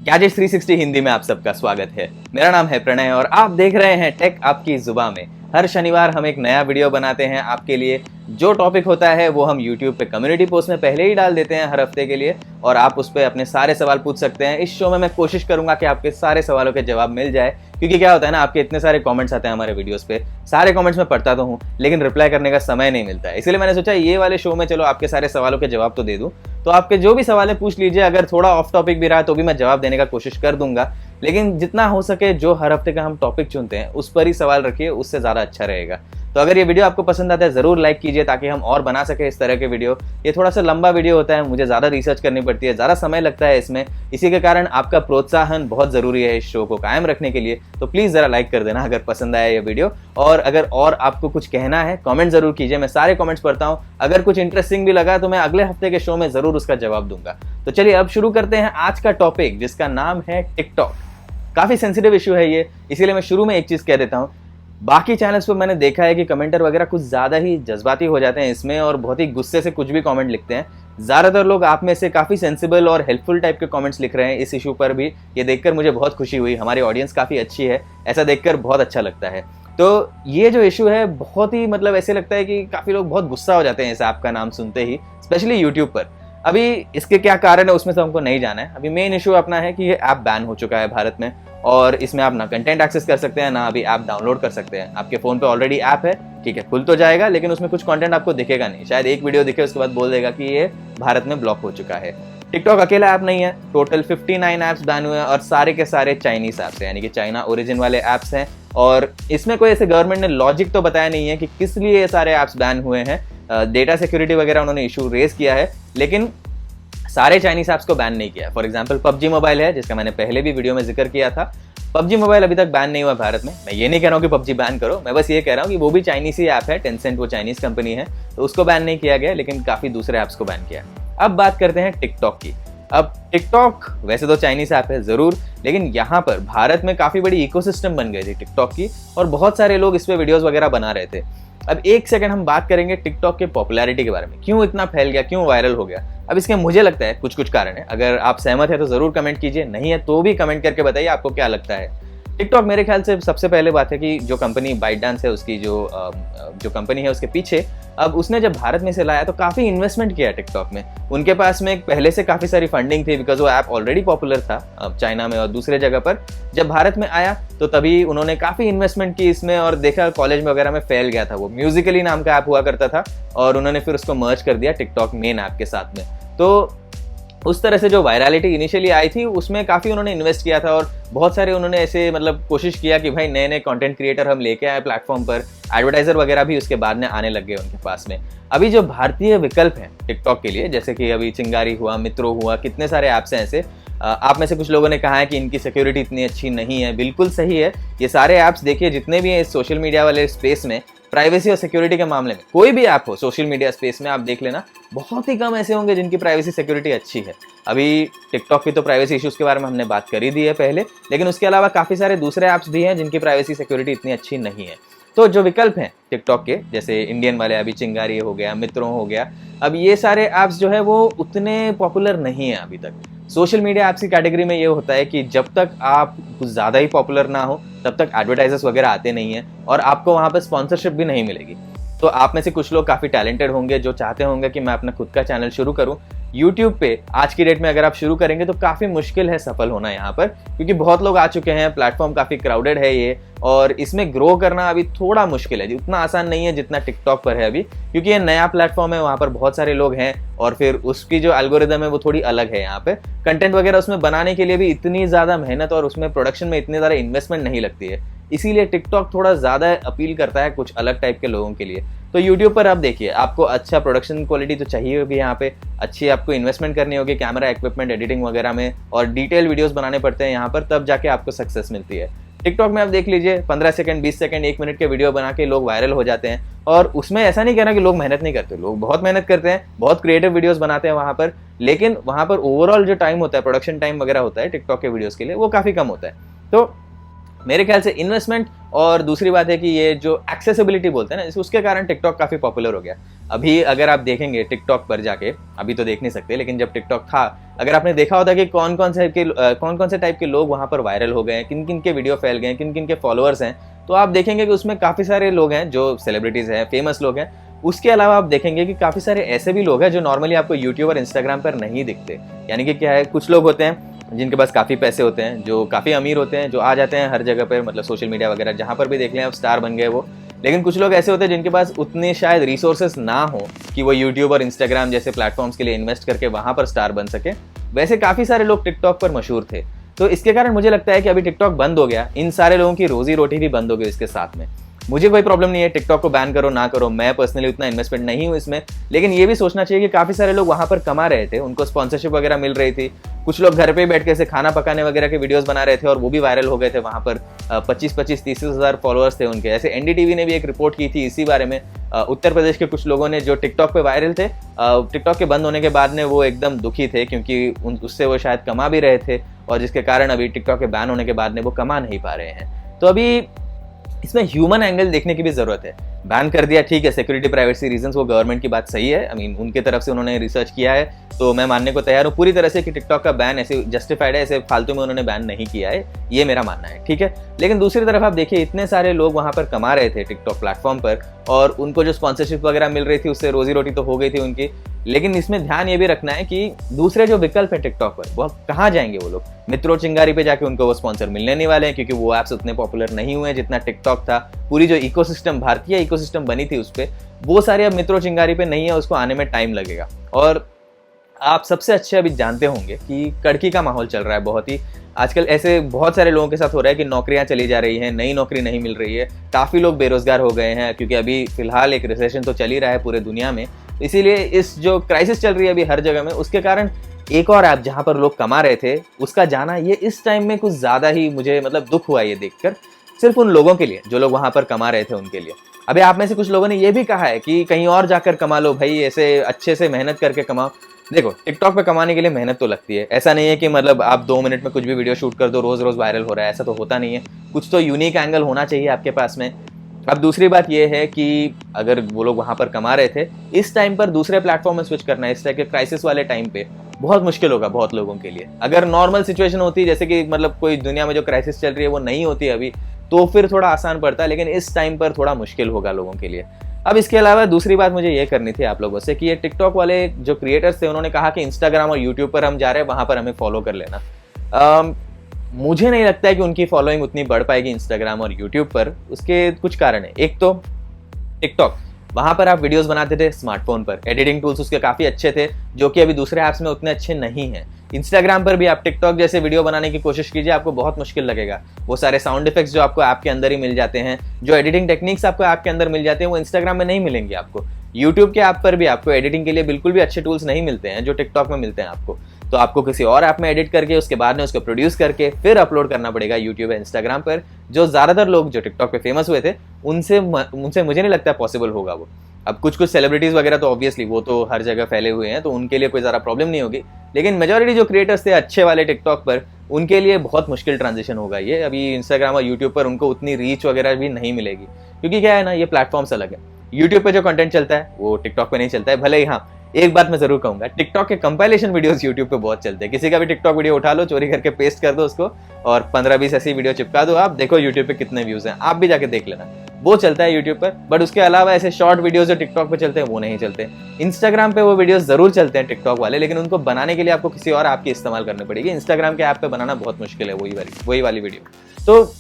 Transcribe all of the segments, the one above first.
Gadgets 360 Hindi में आप सबका स्वागत है। मेरा नाम है प्रणय और आप देख रहे हैं टेक आपकी जुबान में। हर शनिवार हम एक नया वीडियो बनाते हैं आपके लिए। जो टॉपिक होता है वो हम YouTube पे कम्युनिटी पोस्ट में पहले ही डाल देते हैं हर हफ्ते के लिए, और आप उस पर अपने सारे सवाल पूछ सकते हैं। इस शो में मैं कोशिश करूंगा कि आपके सारे सवालों के जवाब मिल जाए, क्योंकि क्या होता है ना, आपके इतने सारे कमेंट्स आते हैं हमारे वीडियोस पे। सारे कमेंट्स मैं पढ़ता तो हूँ, लेकिन रिप्लाई करने का समय नहीं मिलता है। इसलिए मैंने सोचा ये वाले शो में चलो आपके सारे सवालों के जवाब तो दे दूँ। तो आपके जो भी सवाल है पूछ लीजिए, अगर थोड़ा ऑफ टॉपिक भी रहा तो भी मैं जवाब देने का कोशिश कर दूंगा। लेकिन जितना हो सके जो हर हफ्ते का हम टॉपिक चुनते हैं उस पर ही सवाल रखिए, उससे ज़्यादा अच्छा रहेगा। तो अगर ये वीडियो आपको पसंद आता है ज़रूर लाइक कीजिए, ताकि हम और बना सके इस तरह के वीडियो। ये थोड़ा सा लंबा वीडियो होता है, मुझे ज़्यादा रिसर्च करनी पड़ती है, ज़्यादा समय लगता है इसमें। इसी के कारण आपका प्रोत्साहन बहुत ज़रूरी है इस शो को कायम रखने के लिए। तो प्लीज़ ज़रा लाइक कर देना अगर पसंद आया ये वीडियो। और अगर और आपको कुछ कहना है कमेंट ज़रूर कीजिए, मैं सारे कमेंट्स पढ़ता हूँ। अगर कुछ इंटरेस्टिंग भी लगा तो मैं अगले हफ्ते के शो में ज़रूर उसका जवाब दूंगा। तो चलिए अब शुरू करते हैं आज का टॉपिक, जिसका नाम है टिकटॉक। काफ़ी सेंसिटिव इशू है ये, इसीलिए मैं शुरू में एक चीज़ कह देता हूँ। बाकी चैनल्स पर मैंने देखा है कि कमेंटर वगैरह कुछ ज़्यादा ही जज्बाती हो जाते हैं इसमें, और बहुत ही गुस्से से कुछ भी कमेंट लिखते हैं। ज़्यादातर लोग आप में से काफ़ी सेंसिबल और हेल्पफुल टाइप के कमेंट्स लिख रहे हैं इस इशू पर भी। ये देखकर मुझे बहुत खुशी हुई, हमारी ऑडियंस काफ़ी अच्छी है, ऐसा देखकर बहुत अच्छा लगता है। तो ये जो इशू है बहुत ही ऐसे लगता है कि काफ़ी लोग बहुत गुस्सा हो जाते हैं इस ऐप का नाम सुनते ही, स्पेशली यूट्यूब पर। अभी इसके क्या कारण है उसमें से हमको नहीं जाना है। अभी मेन इशू अपना है कि ये ऐप बैन हो चुका है भारत में, और इसमें आप ना कंटेंट एक्सेस कर सकते हैं ना अभी ऐप डाउनलोड कर सकते हैं। आपके फ़ोन पे ऑलरेडी ऐप है, ठीक है, खुल तो जाएगा, लेकिन उसमें कुछ कंटेंट आपको दिखेगा नहीं। शायद एक वीडियो दिखे उसके बाद बोल देगा कि ये भारत में ब्लॉक हो चुका है। टिकटॉक अकेला ऐप नहीं है, टोटल 59 ऐप्स बैन हुए हैं, और सारे के सारे चाइनीज ऐप्स हैं, यानी कि चाइना ओरिजिन वाले ऐप्स हैं। और इसमें कोई ऐसे गवर्नमेंट ने लॉजिक तो बताया नहीं है कि किस लिए ये सारे ऐप्स बैन हुए हैं। डेटा सिक्योरिटी वगैरह उन्होंने इशू रेज किया है, लेकिन सारे चाइनीज ऐप्स को बैन नहीं किया। फॉर एग्जांपल पबजी मोबाइल है, जिसका मैंने पहले भी वीडियो में जिक्र किया था। पबजी मोबाइल अभी तक बैन नहीं हुआ भारत में। मैं ये नहीं कह रहा हूँ कि पबजी बैन करो, मैं बस ये कह रहा हूँ कि वो भी चाइनीज ही ऐप है, टेंसेंट वो चाइनीज कंपनी है, तो उसको बैन नहीं किया गया, लेकिन काफ़ी दूसरे ऐप्स को बैन किया। अब बात करते हैं टिकटॉक की। अब टिकटॉक वैसे तो चाइनीज ऐप है ज़रूर, लेकिन यहाँ पर भारत में काफ़ी बड़ी इकोसिस्टम बन गई थी टिकटॉक की, और बहुत सारे लोग इस पर वीडियोज़ वगैरह बना रहे थे। अब एक सेकंड हम बात करेंगे टिकटॉक के पॉपुलैरिटी के बारे में, क्यों इतना फैल गया, क्यों वायरल हो गया। अब इसके मुझे लगता है कुछ कारण है। अगर आप सहमत है तो ज़रूर कमेंट कीजिए, नहीं है तो भी कमेंट करके बताइए आपको क्या लगता है। टिकटॉक मेरे ख्याल से सबसे पहले बात है कि जो कंपनी बाइटडांस है, उसकी जो कंपनी है उसके पीछे, अब उसने जब भारत में से लाया तो काफ़ी इन्वेस्टमेंट किया टिकटॉक में। उनके पास में पहले से काफ़ी सारी फंडिंग थी, बिकॉज वो ऐप ऑलरेडी पॉपुलर था चाइना में और दूसरे जगह पर। जब भारत में आया तो तभी उन्होंने काफ़ी इन्वेस्टमेंट की इसमें, और देखा कॉलेज में वगैरह में फैल गया था। वो म्यूजिकली नाम का ऐप हुआ करता था, और उन्होंने फिर उसको मर्ज कर दिया टिकटॉक मेन ऐप के साथ में। तो उस तरह से जो वायरलिटी इनिशियली आई थी उसमें काफ़ी उन्होंने इन्वेस्ट किया था, और बहुत सारे उन्होंने ऐसे कोशिश किया कि भाई नए नए कंटेंट क्रिएटर हम लेके आए प्लेटफॉर्म पर। एडवर्टाइजर वगैरह भी उसके बाद में आने लग गए उनके पास में। अभी जो भारतीय विकल्प हैं टिकटॉक के लिए, जैसे कि अभी चिंगारी हुआ, मित्रो हुआ, कितने सारे ऐप्स हैं ऐसे। आप में से कुछ लोगों ने कहा है कि इनकी सिक्योरिटी इतनी अच्छी नहीं है। बिल्कुल सही है, ये सारे ऐप्स देखिए जितने भी हैं इस सोशल मीडिया वाले स्पेस में, प्राइवेसी और सिक्योरिटी के मामले में कोई भी ऐप हो सोशल मीडिया स्पेस में आप देख लेना, बहुत ही कम ऐसे होंगे जिनकी प्राइवेसी सिक्योरिटी अच्छी है। अभी टिकटॉक की तो प्राइवेसी इश्यूज़ के बारे में हमने बात कर ही दी है पहले, लेकिन उसके अलावा काफ़ी सारे दूसरे ऐप्स भी हैं जिनकी प्राइवेसी सिक्योरिटी इतनी अच्छी नहीं है। तो जो विकल्प हैं टिकटॉक के, जैसे इंडियन वाले अभी चिंगारी हो गया, मित्रों हो गया, अब ये सारे ऐप्स जो है वो उतने पॉपुलर नहीं है अभी तक। सोशल मीडिया ऐप्स की कैटेगरी में ये होता है कि जब तक आप कुछ ज़्यादा ही पॉपुलर ना हो तब तक एडवर्टाइजर्स वगैरह आते नहीं हैं, और आपको वहाँ पर स्पॉन्सरशिप भी नहीं मिलेगी। तो आप में से कुछ लोग काफ़ी टैलेंटेड होंगे जो चाहते होंगे कि मैं अपना खुद का चैनल शुरू करूं यूट्यूब पे। आज की डेट में अगर आप शुरू करेंगे तो काफ़ी मुश्किल है सफल होना यहाँ पर, क्योंकि बहुत लोग आ चुके हैं, प्लेटफॉर्म काफ़ी क्राउडेड है ये, और इसमें ग्रो करना अभी थोड़ा मुश्किल है, उतना आसान नहीं है जितना टिकटॉक पर है अभी, क्योंकि ये नया प्लेटफॉर्म है, वहाँ पर बहुत सारे लोग हैं, और फिर उसकी जो एल्गोरिदम है वो थोड़ी अलग है। यहाँ पे कंटेंट वगैरह उसमें बनाने के लिए भी इतनी ज़्यादा मेहनत और उसमें प्रोडक्शन में इतनी ज़्यादा इन्वेस्टमेंट नहीं लगती है, इसीलिए टिकटॉक थोड़ा ज़्यादा अपील करता है कुछ अलग टाइप के लोगों के लिए। तो यूट्यूब पर आप देखिए, आपको अच्छा प्रोडक्शन क्वालिटी तो चाहिए होगी, यहाँ पे अच्छी आपको इन्वेस्टमेंट करनी होगी कैमरा इक्विपमेंट एडिटिंग वगैरह में, और डिटेल वीडियोस बनाने पड़ते हैं यहाँ पर, तब जाके आपको सक्सेस मिलती है। टिकटॉक में आप देख लीजिए 15 सेकंड 20 सेकंड 1 मिनट के वीडियो बना के लोग वायरल हो जाते हैं, और उसमें ऐसा नहीं कहना कि लोग मेहनत नहीं करते, लोग बहुत मेहनत करते हैं, बहुत क्रिएटिव वीडियोस बनाते हैं वहाँ पर, लेकिन वहाँ पर ओवरऑल जो टाइम होता है, प्रोडक्शन टाइम वगैरह होता है टिकटॉक के वीडियोज़ के लिए, वो काफ़ी कम होता है। तो मेरे ख्याल से इन्वेस्टमेंट और दूसरी बात है कि ये जो एक्सेसिबिलिटी बोलते हैं ना, उसके कारण टिकटॉक काफ़ी पॉपुलर हो गया। अभी अगर आप देखेंगे टिकटॉक पर जाके, अभी तो देख नहीं सकते, लेकिन जब टिकटॉक था, अगर आपने देखा होता कि कौन कौन से टाइप के लोग वहाँ पर वायरल हो गए हैं, किन किन के वीडियो फैल गए हैं, किन किन के फॉलोअर्स हैं, तो आप देखेंगे कि उसमें काफ़ी सारे लोग हैं जो सेलिब्रिटीज़ हैं, फेमस लोग हैं। उसके अलावा आप देखेंगे कि काफ़ी सारे ऐसे भी लोग हैं जो नॉर्मली आपको यूट्यूब और इंस्टाग्राम पर नहीं दिखते। यानी कि क्या है, कुछ लोग होते हैं जिनके पास काफ़ी पैसे होते हैं, जो काफ़ी अमीर होते हैं, जो आ जाते हैं हर जगह पर, मतलब सोशल मीडिया वगैरह जहाँ पर भी देख लें, अब स्टार बन गए वो। लेकिन कुछ लोग ऐसे होते हैं जिनके पास उतने शायद रिसोर्सेस ना हो कि वो यूट्यूब और इंस्टाग्राम जैसे प्लेटफॉर्म्स के लिए इन्वेस्ट करके वहाँ पर स्टार बन सके। वैसे काफ़ी सारे लोग टिकटॉक पर मशहूर थे, तो इसके कारण मुझे लगता है कि अभी टिकटॉक बंद हो गया, इन सारे लोगों की रोजी रोटी भी बंद हो गई इसके साथ में। मुझे कोई प्रॉब्लम नहीं है टिकटॉक को बैन करो ना करो, मैं पर्सनली उतना इन्वेस्टमेंट नहीं हूँ इसमें, लेकिन ये भी सोचना चाहिए कि काफ़ी सारे लोग वहाँ पर कमा रहे थे, उनको स्पॉन्सरशिप वगैरह मिल रही थी। कुछ लोग घर पे बैठ के ऐसे खाना पकाने वगैरह के वीडियोस बना रहे थे और वो भी वायरल हो गए थे। वहाँ पर 25-30 हज़ार फॉलोअर्स थे उनके। ऐसे एनडीटीवी ने भी एक रिपोर्ट की थी इसी बारे में। उत्तर प्रदेश के कुछ लोगों ने जो टिकटॉक पे वायरल थे, टिकटॉक के बंद होने के बाद में वो एकदम दुखी थे, क्योंकि उससे वो शायद कमा भी रहे थे, और जिसके कारण अभी टिकटॉक के बैन होने के बाद में वो कमा नहीं पा रहे हैं। तो अभी इसमें ह्यूमन एंगल देखने की भी जरूरत है। बैन कर दिया, ठीक है, सिक्योरिटी प्राइवेसी रीजंस, वो गवर्नमेंट की बात सही है। आई मीन उनके तरफ से उन्होंने रिसर्च किया है, तो मैं मानने को तैयार हूँ पूरी तरह से कि टिकटॉक का बैन ऐसे जस्टिफाइड है, ऐसे फालतू में उन्होंने बैन नहीं किया है, ये मेरा मानना है, ठीक है। लेकिन दूसरी तरफ आप देखिए, इतने सारे लोग वहाँ पर कमा रहे थे टिकटॉक प्लेटफॉर्म पर, और उनको जो स्पॉन्सरशिप वगैरह मिल रही थी उससे रोजी रोटी तो हो गई थी उनकी। लेकिन इसमें ध्यान ये भी रखना है कि दूसरे जो विकल्प है टिकटॉक पर, वो कहाँ जाएंगे वो लोग। मित्रों चिंगारी पे जाके उनको वो स्पॉन्सर मिलने नहीं वाले हैं, क्योंकि वो ऐप्स उतने पॉपुलर नहीं हुए जितना टिकटॉक था। पूरी जो इकोसिस्टम, भारतीय इकोसिस्टम बनी थी उस पर, वो सारे अब मित्रों चिंगारी पे नहीं है, उसको आने में टाइम लगेगा। और आप सबसे अच्छे अभी जानते होंगे कि कड़की का माहौल चल रहा है बहुत ही आजकल। ऐसे बहुत सारे लोगों के साथ हो रहा है कि नौकरियां चली जा रही हैं, नई नौकरी नहीं मिल रही है, काफ़ी लोग बेरोजगार हो गए हैं, क्योंकि अभी फिलहाल एक रिसेशन तो चल ही रहा है पूरे दुनिया में। इसीलिए इस जो क्राइसिस चल रही है अभी हर जगह में, उसके कारण एक और ऐप जहाँ पर लोग कमा रहे थे उसका जाना, ये इस टाइम में कुछ ज़्यादा ही मुझे मतलब दुख हुआ ये देखकर, सिर्फ उन लोगों के लिए जो लोग वहाँ पर कमा रहे थे उनके लिए। अभी आप में से कुछ लोगों ने ये भी कहा है कि कहीं और जाकर कमा लो भाई, ऐसे अच्छे से मेहनत करके कमाओ। देखो, टिकटॉक पे कमाने के लिए मेहनत तो लगती है, ऐसा नहीं है कि मतलब आप 2 मिनट में कुछ भी वीडियो शूट कर दो, रोज रोज वायरल हो रहा है, ऐसा तो होता नहीं है। कुछ तो यूनिक एंगल होना चाहिए आपके पास में। अब दूसरी बात यह है कि अगर वो लोग वहाँ पर कमा रहे थे, इस टाइम पर दूसरे प्लेटफॉर्म में स्विच करना, इस तरह के क्राइसिस वाले टाइम पे बहुत मुश्किल होगा बहुत लोगों के लिए। अगर नॉर्मल सिचुएशन होती, जैसे कि मतलब कोई दुनिया में जो क्राइसिस चल रही है वो नहीं होती अभी, तो फिर थोड़ा आसान पड़ता है, लेकिन इस टाइम पर थोड़ा मुश्किल होगा लोगों के लिए। अब इसके अलावा दूसरी बात मुझे ये करनी थी आप लोगों से कि ये टिकटॉक वाले जो क्रिएटर्स थे, उन्होंने कहा कि इंस्टाग्राम और यूट्यूब पर हम जा रहे हैं, वहाँ पर हमें फॉलो कर लेना। मुझे नहीं लगता है कि उनकी फॉलोइंग उतनी बढ़ पाएगी इंस्टाग्राम और यूट्यूब पर। उसके कुछ कारण है। एक तो टिकटॉक, वहाँ पर आप वीडियोस बनाते थे स्मार्टफोन पर, एडिटिंग टूल्स उसके काफ़ी अच्छे थे, जो कि अभी दूसरे ऐप्स में उतने अच्छे नहीं हैं। इंस्टाग्राम पर भी आप टिकटॉक जैसे वीडियो बनाने की कोशिश कीजिए, आपको बहुत मुश्किल लगेगा। वो सारे साउंड इफेक्ट्स जो आपको ऐप के अंदर ही मिल जाते हैं, जो एडिटिंग टेक्निक्स आपको ऐप के अंदर मिल जाते हैं, वो इंस्टाग्राम में नहीं मिलेंगे आपको। यूट्यूब के ऐप पर भी आपको एडिटिंग के लिए बिल्कुल भी अच्छे टूल्स नहीं मिलते हैं जो टिकटॉक में मिलते हैं आपको। तो आपको किसी और ऐप में एडिट करके उसके बाद में उसको प्रोड्यूस करके फिर अपलोड करना पड़ेगा यूट्यूब या इंस्टाग्राम पर। जो ज़्यादातर लोग जो टिकटॉक पे फेमस हुए थे, उनसे मुझे नहीं लगता पॉसिबल होगा वो। अब कुछ सेलिब्रिटीज़ वगैरह तो ऑब्वियसली वो तो हर जगह फैले हुए हैं, तो उनके लिए कोई ज़्यादा प्रॉब्लम नहीं होगी। लेकिन मेजॉरिटी जो क्रिएटर्स थे अच्छे वाले टिकटॉक पर, उनके लिए बहुत मुश्किल ट्रांजिशन होगा ये। अभी इंस्टाग्राम और यूट्यूब पर उनको उतनी रीच वगैरह भी नहीं मिलेगी, क्योंकि क्या है ना, ये प्लेटफॉर्म्स अलग है। यूट्यूब पे जो कंटेंट चलता है वो टिकटॉक पे नहीं चलता है। भले ही हाँ, एक बात मैं जरूर कहूंगा, टिकटॉक के कंपाइलेशन वीडियोस यूट्यूब पे बहुत चलते हैं। किसी का भी टिकटॉक वीडियो उठा लो, चोरी करके पेस्ट कर दो उसको, और 15-20 ऐसी वीडियो चिपका दो, आप देखो यूट्यूब पे कितने व्यूज हैं, आप भी जाके देख लेना। वो चलता है यूट्यूब पर, बट उसके अलावा ऐसे शॉर्ट वीडियोस जो टिकटॉक पे चलते हैं वो नहीं चलते। इंस्टाग्राम पे वो वीडियोस जरूर चलते हैं टिकटॉक वाले, लेकिन उनको बनाने के लिए आपको किसी और ऐप की इस्तेमाल करनी पड़ेगी। इंस्टाग्राम के ऐप पे बनाना बहुत मुश्किल है वही वाली वीडियो। तो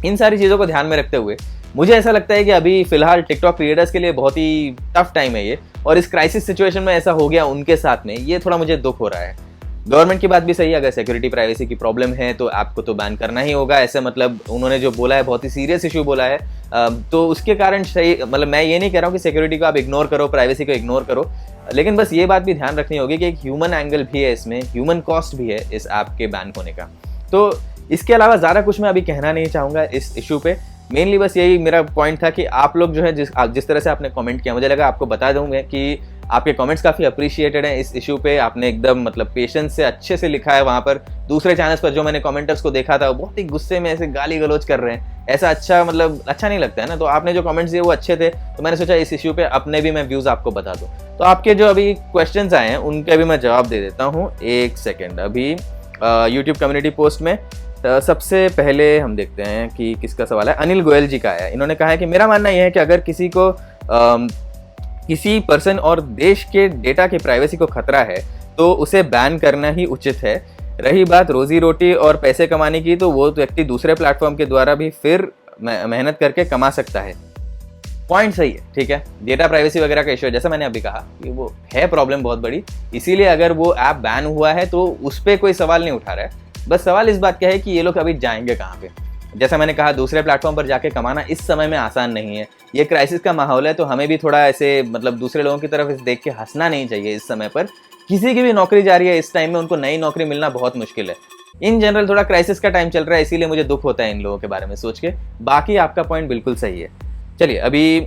इन सारी चीज़ों को ध्यान में रखते हुए मुझे ऐसा लगता है कि अभी फिलहाल टिकटॉक क्रिएटर्स के लिए बहुत ही टफ टाइम है ये, और इस क्राइसिस सिचुएशन में ऐसा हो गया उनके साथ में, ये थोड़ा मुझे दुख हो रहा है। गवर्नमेंट की बात भी सही है, अगर सिक्योरिटी प्राइवेसी की प्रॉब्लम है तो आपको तो बैन करना ही होगा। ऐसे मतलब उन्होंने जो बोला है बहुत ही सीरियस इशू बोला है, तो उसके कारण सही, मतलब मैं ये नहीं कह रहा हूँ कि सिक्योरिटी को आप इग्नोर करो, प्राइवेसी को इग्नोर करो, लेकिन बस ये बात भी ध्यान रखनी होगी कि एक ह्यूमन एंगल भी है इसमें, ह्यूमन कॉस्ट भी है इस ऐप के बैन होने का। तो इसके अलावा ज़्यादा कुछ मैं अभी कहना नहीं चाहूँगा इस इशू पे। मेनली बस यही मेरा पॉइंट था कि आप लोग जो है जिस तरह से आपने कमेंट किया, मुझे लगा आपको बता दूँ मैं कि आपके कमेंट्स काफ़ी अप्रिशिएटेड हैं इस इशू पे। आपने एकदम मतलब पेशेंस से अच्छे से लिखा है। वहाँ पर दूसरे चैनल्स पर जो मैंने कमेंटर्स को देखा था वो बहुत ही गुस्से में ऐसे गाली गलौज कर रहे हैं, ऐसा अच्छा मतलब अच्छा नहीं लगता है ना। तो आपने जो कमेंट्स दिए वो अच्छे थे, तो मैंने सोचा इस इशू पे अपने भी मैं व्यूज़ आपको बता दूँ। तो आपके जो अभी क्वेश्चंस आए हैं उनके भी मैं जवाब दे देता हूँ। एक सेकेंड, अभी यूट्यूब कम्युनिटी पोस्ट में सबसे पहले हम देखते हैं कि किसका सवाल है। अनिल गोयल जी का है। इन्होंने कहा है कि मेरा मानना यह है कि अगर किसी को किसी पर्सन और देश के डेटा की प्राइवेसी को खतरा है तो उसे बैन करना ही उचित है। रही बात रोजी रोटी और पैसे कमाने की, तो वो व्यक्ति दूसरे प्लेटफॉर्म के द्वारा भी फिर मेहनत करके कमा सकता है। पॉइंट सही है, ठीक है। डेटा प्राइवेसी वगैरह का इशू है, जैसा मैंने अभी कहा कि वो है प्रॉब्लम बहुत बड़ी, इसीलिए अगर वो ऐप बैन हुआ है तो उस पर कोई सवाल नहीं उठा रहा है। बस सवाल इस बात का है कि ये लोग अभी जाएंगे कहाँ पे। जैसा मैंने कहा, दूसरे प्लेटफॉर्म पर जाके कमाना इस समय में आसान नहीं है। ये क्राइसिस का माहौल है, तो हमें भी थोड़ा ऐसे मतलब दूसरे लोगों की तरफ इस देख के हंसना नहीं चाहिए। इस समय पर किसी की भी नौकरी जा रही है, इस टाइम में उनको नई नौकरी मिलना बहुत मुश्किल है। इन जनरल थोड़ा क्राइसिस का टाइम चल रहा है, इसीलिए मुझे दुख होता है इन लोगों के बारे में सोच के। बाकी आपका पॉइंट बिल्कुल सही है। चलिए अभी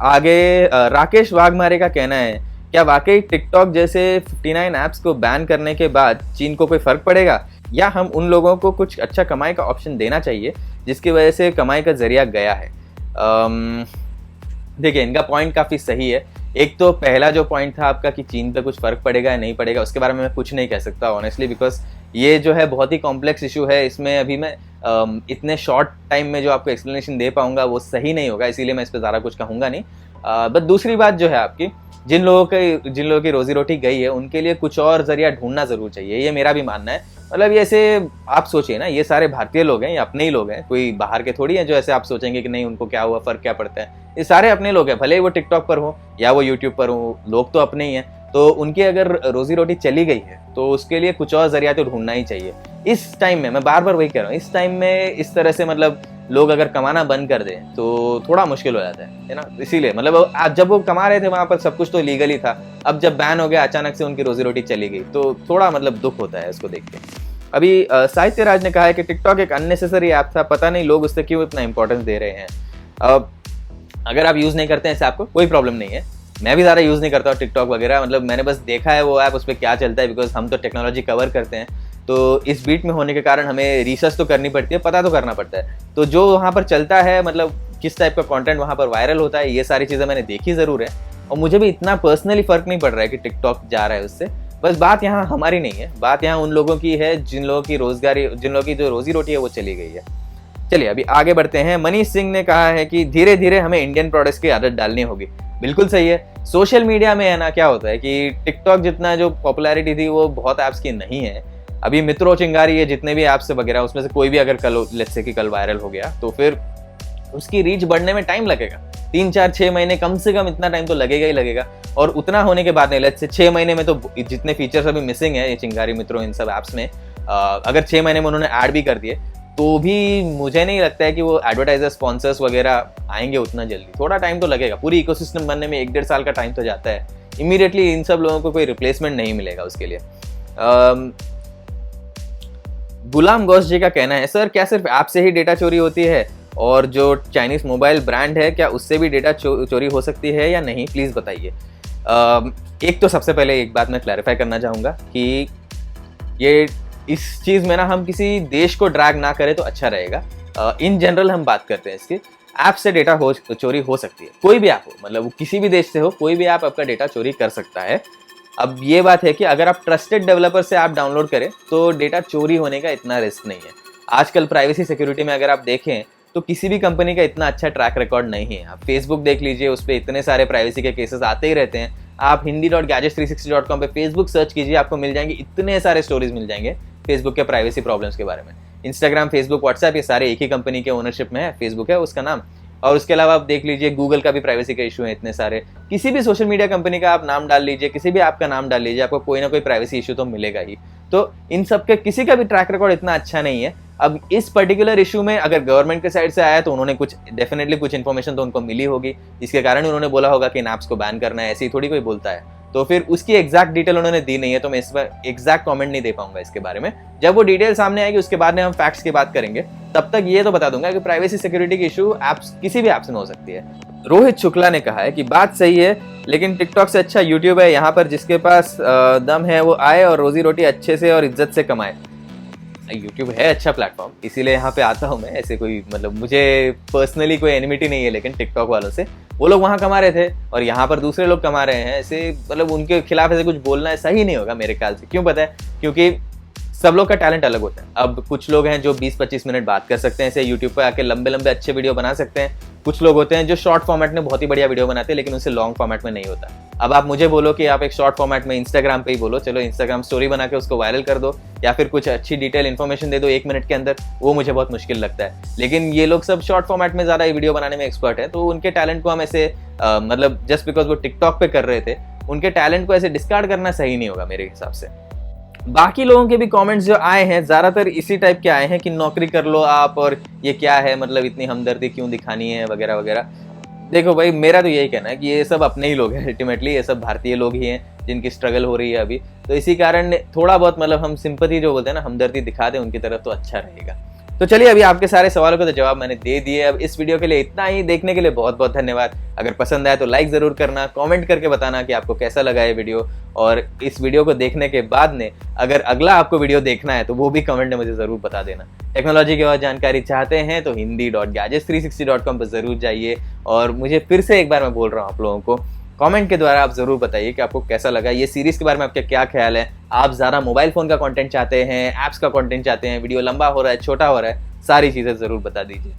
आगे राकेश वाघमारे का कहना है, क्या वाकई टिकटॉक जैसे 59 ऐप्स को बैन करने के बाद चीन को कोई फर्क पड़ेगा, या हम उन लोगों को कुछ अच्छा कमाई का ऑप्शन देना चाहिए जिसकी वजह से कमाई का जरिया गया है। देखिए, इनका पॉइंट काफ़ी सही है। एक तो पहला जो पॉइंट था आपका कि चीन पे कुछ फ़र्क पड़ेगा या नहीं पड़ेगा, उसके बारे में मैं कुछ नहीं कह सकता ऑनेस्टली, बिकॉज ये जो है बहुत ही कॉम्प्लेक्स इशू है। इसमें अभी मैं इतने शॉर्ट टाइम में जो आपको एक्सप्लेनेशन दे पाऊंगा वो सही नहीं होगा, इसीलिए मैं इस पर ज़्यादा कुछ कहूँगा नहीं। बट दूसरी बात जो है आपकी, जिन लोगों की रोजी रोटी गई है उनके लिए कुछ और जरिया ढूंढना ज़रूर चाहिए, ये मेरा भी मानना है। मतलब ये ऐसे आप सोचिए ना, ये सारे भारतीय लोग हैं, ये अपने ही लोग हैं, कोई बाहर के थोड़ी हैं जो ऐसे आप सोचेंगे कि नहीं उनको क्या हुआ, फ़र्क क्या पड़ता है। ये सारे अपने लोग हैं, भले ही वो टिकटॉक पर हो या वो यूट्यूब पर हो, लोग तो अपने ही हैं। तो उनकी अगर रोजी रोटी चली गई है तो उसके लिए कुछ और जरिया तो ढूंढना ही चाहिए। इस टाइम में मैं बार बार वही कह रहा हूँ, इस टाइम में इस तरह से मतलब लोग अगर कमाना बंद कर दें तो थोड़ा मुश्किल हो जाता है ना। इसीलिए मतलब आज जब वो कमा रहे थे वहां पर सब कुछ तो लीगल ही था, अब जब बैन हो गया अचानक से उनकी रोजी रोटी चली गई तो थोड़ा मतलब दुख होता है इसको देख के। अभी साहित्य राज ने कहा है कि टिकटॉक एक अननेसेसरी ऐप था, पता नहीं लोग उससे क्यों इतना इंपॉर्टेंस दे रहे हैं। अगर आप यूज़ नहीं करते हैं इस ऐप को कोई प्रॉब्लम नहीं है, मैं भी ज़्यादा यूज़ नहीं करता हूँ टिकटॉक वगैरह, मतलब मैंने बस देखा है वो ऐप उस पर क्या चलता है, बिकॉज हम तो टेक्नोलॉजी कवर करते हैं, तो इस बीट में होने के कारण हमें रिसर्च तो करनी पड़ती है, पता तो करना पड़ता है। तो जो वहाँ पर चलता है, मतलब किस टाइप का कंटेंट वहाँ पर वायरल होता है, ये सारी चीज़ें मैंने देखी ज़रूर है, और मुझे भी इतना पर्सनली फ़र्क नहीं पड़ रहा है कि टिकटॉक जा रहा है उससे। बस बात यहाँ हमारी नहीं है, बात यहाँ उन लोगों की है जिन लोगों की जो रोजी रोटी है वो चली गई है। चलिए अभी आगे बढ़ते हैं। मनीष सिंह ने कहा है कि धीरे धीरे हमें इंडियन प्रोडक्ट्स की आदत डालनी होगी। बिल्कुल सही है। सोशल मीडिया में है ना, क्या होता है कि टिकटॉक जितना जो पॉपुलैरिटी थी वो बहुत ऐप्स की नहीं है। अभी मित्रों चिंगारी है, जितने भी ऐप्स वगैरह, उसमें से कोई भी अगर कल लेट्स से कि कल वायरल हो गया तो फिर उसकी रीच बढ़ने में टाइम लगेगा, 3-4-6 महीने कम से कम, इतना टाइम तो लगेगा ही लगेगा। और उतना होने के बाद नहीं, लेट्स से 6 महीने में तो जितने फीचर्स अभी मिसिंग है ये चिंगारी मित्रों इन सब ऐप्स में, अगर 6 महीने में उन्होंने ऐड भी कर दिए तो भी मुझे नहीं लगता है कि वो एडवर्टाइजर स्पॉन्सर्स वगैरह आएंगे उतना जल्दी, थोड़ा टाइम तो लगेगा। पूरी इकोसिस्टम बनने में 1-1.5 साल का टाइम तो जाता है। इमीडिएटली इन सब लोगों को कोई रिप्लेसमेंट नहीं मिलेगा उसके लिए। गुलाम गौस जी का कहना है, सर क्या सिर्फ ऐप से ही डेटा चोरी होती है, और जो चाइनीज मोबाइल ब्रांड है क्या उससे भी डेटा चोरी हो सकती है या नहीं, प्लीज़ बताइए। एक तो सबसे पहले एक बात मैं क्लैरिफाई करना चाहूँगा कि ये इस चीज़ में ना हम किसी देश को ड्रैग ना करें तो अच्छा रहेगा। इन जनरल हम बात करते हैं इसकी, ऐप से डेटा चोरी हो सकती है, कोई भी ऐप हो, मतलब वो किसी भी देश से हो, कोई भी ऐप आपका डेटा चोरी कर सकता है। अब ये बात है कि अगर आप ट्रस्टेड डेवलपर से ऐप डाउनलोड करें तो डेटा चोरी होने का इतना रिस्क नहीं है। आजकल प्राइवेसी सिक्योरिटी में अगर आप देखें तो किसी भी कंपनी का इतना अच्छा ट्रैक रिकॉर्ड नहीं है। आप फेसबुक देख लीजिए, उस पर इतने सारे प्राइवेसी के केसेस आते ही रहते हैं। आप hindi.gadgets360.com पे फेसबुक सर्च कीजिए, आपको मिल जाएंगे इतने सारे स्टोरीज मिल जाएंगे फेसबुक के प्राइवेसी प्रॉब्लम्स के बारे में। इंस्टाग्राम, फेसबुक, व्हाट्सएप, ये सारे एक ही कंपनी के ओनरशिप में है, फेसबुक है उसका नाम। और उसके अलावा आप देख लीजिए गूगल का भी प्राइवेसी के इशू है इतने सारे। किसी भी सोशल मीडिया कंपनी का आप नाम डाल लीजिए, किसी भी ऐप का नाम डाल लीजिए, आपको कोई ना कोई प्राइवेसी इशू तो मिलेगा ही। तो इन सब के किसी का भी ट्रैक रिकॉर्ड इतना अच्छा नहीं है। अब इस पर्टिकुलर इशू में अगर गवर्नमेंट के साइड से आया तो उन्होंने डेफिनेटली कुछ इन्फॉर्मेशन तो उनको मिली होगी, जिसके कारण उन्होंने बोला होगा कि इन ऐप्स को बैन करना है, ऐसे ही थोड़ी कोई बोलता है। तो फिर उसकी एग्जैक्ट डिटेल उन्होंने दी नहीं है, तो मैं इस पर एग्जैक्ट कमेंट नहीं दे पाऊंगा इसके बारे में। जब वो डिटेल सामने आएगी उसके बाद में हम फैक्ट्स की बात करेंगे। तब तक ये तो बता दूंगा कि प्राइवेसी सिक्योरिटी की इशू ऐप्स किसी भी ऐप्स में हो सकती है। रोहित शुक्ला ने कहा है कि बात सही है, लेकिन टिकटॉक से अच्छा यूट्यूब है, यहाँ पर जिसके पास दम है वो आए और रोजी रोटी अच्छे से और इज्जत से कमाए। यूट्यूब है अच्छा प्लेटफॉर्म, इसीलिए यहाँ पे आता हूँ मैं। ऐसे कोई मतलब मुझे पर्सनली कोई एनिमिटी नहीं है, लेकिन टिकटॉक वालों से, वो लोग वहाँ कमा रहे थे और यहाँ पर दूसरे लोग कमा रहे हैं, ऐसे मतलब उनके खिलाफ ऐसे कुछ बोलना है सही नहीं होगा मेरे ख्याल से। क्यों पता है? क्योंकि सब लोग का टैलेंट अलग होता है। अब कुछ लोग हैं जो 20-25 मिनट बात कर सकते हैं, ऐसे यूट्यूब पे आके लंबे लंबे अच्छे वीडियो बना सकते हैं। कुछ लोग होते हैं जो शॉर्ट फॉर्मेट में बहुत ही बढ़िया वीडियो बनाते हैं, लेकिन उनसे लॉन्ग फॉर्मेट में नहीं होता। अब आप मुझे बोलो कि आप एक शॉर्ट फॉर्मेट में इंस्टाग्राम पे ही बोलो, चलो इंस्टाग्राम स्टोरी बना के उसको वायरल कर दो, या फिर कुछ अच्छी डिटेल इन्फॉर्मेशन दे दो 1 मिनट के अंदर, वो मुझे बहुत मुश्किल लगता है। लेकिन ये लोग सब शॉर्ट फॉर्मेट में ज़्यादा वीडियो बनाने में एक्सपर्ट है, तो उनके टैलेंट को हम ऐसे मतलब जस्ट बिकॉज वो टिकटॉक पे कर रहे थे, उनके टैलेंट को ऐसे डिस्कार्ड करना सही नहीं होगा मेरे हिसाब से। बाकी लोगों के भी कमेंट्स जो आए हैं ज़्यादातर इसी टाइप के आए हैं कि नौकरी कर लो आप, और ये क्या है, मतलब इतनी हमदर्दी क्यों दिखानी है वगैरह वगैरह। देखो भाई, मेरा तो यही कहना है कि ये सब अपने ही लोग हैं, अल्टीमेटली ये सब भारतीय लोग ही हैं जिनकी स्ट्रगल हो रही है अभी, तो इसी कारण थोड़ा बहुत मतलब हम सिंपैथी जो बोलते हैं ना, हमदर्दी दिखा दें उनकी तरफ, तो अच्छा रहेगा। तो चलिए, अभी आपके सारे सवालों का तो जवाब मैंने दे दिए। अब इस वीडियो के लिए इतना ही। देखने के लिए बहुत बहुत धन्यवाद। अगर पसंद आया तो लाइक ज़रूर करना, कमेंट करके बताना कि आपको कैसा लगा ये वीडियो, और इस वीडियो को देखने के बाद में अगर अगला आपको वीडियो देखना है तो वो भी कमेंट में मुझे ज़रूर बता देना। टेक्नोलॉजी की और जानकारी चाहते हैं तो hindi.gadgets360.com पर ज़रूर जाइए। और मुझे फिर से एक बार मैं बोल रहा हूँ आप लोगों को, कमेंट के द्वारा आप ज़रूर बताइए कि आपको कैसा लगा ये सीरीज़ के बारे में, आपका क्या ख्याल है। आप ज़्यादा मोबाइल फ़ोन का कंटेंट चाहते हैं, ऐप्स का कंटेंट चाहते हैं, वीडियो लंबा हो रहा है, छोटा हो रहा है, सारी चीज़ें ज़रूर बता दीजिए।